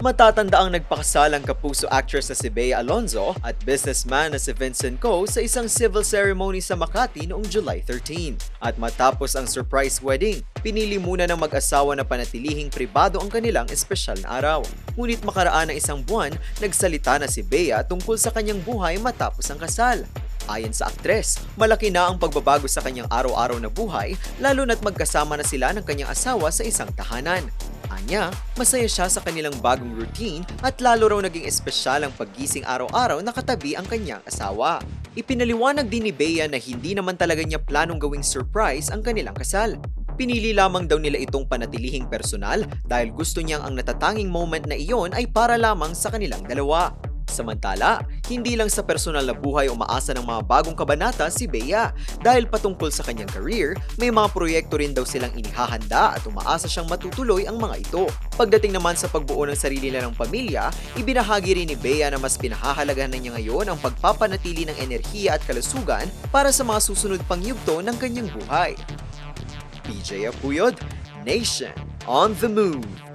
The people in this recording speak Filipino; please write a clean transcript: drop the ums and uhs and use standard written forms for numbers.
Matatanda ang nagpakasal ang kapuso actress na si Bea Alonzo at businessman na si Vincent Ko sa isang civil ceremony sa Makati noong July 13. At matapos ang surprise wedding, pinili muna ng mag-asawa na panatilihing pribado ang kanilang espesyal na araw. Ngunit makaraan ng isang buwan, nagsalita na si Bea tungkol sa kanyang buhay matapos ang kasal. Ayon sa aktres, malaki na ang pagbabago sa kanyang araw-araw na buhay lalo na't magkasama na sila ng kanyang asawa sa isang tahanan. Anya, masaya siya sa kanilang bagong routine at lalo raw naging espesyal ang paggising araw-araw na katabi ang kanyang asawa. Ipinaliwanag din ni Bea na hindi naman talaga niya planong gawing surprise ang kanilang kasal. Pinili lamang daw nila itong panatilihing personal dahil gusto niyang ang natatanging moment na iyon ay para lamang sa kanilang dalawa. Samantala, hindi lang sa personal na buhay umaasa ng mga bagong kabanata si Bea dahil patungkol sa kanyang career, may mga proyekto rin daw silang inihahanda at umaasa siyang matutuloy ang mga ito. Pagdating naman sa pagbuo ng sarili nila ng pamilya, ibinahagi rin ni Bea na mas pinahahalagahan na niya ngayon ang pagpapanatili ng enerhiya at kalusugan para sa mga susunod pang yugto ng kanyang buhay. PJ Apuyod, Nation on the Move.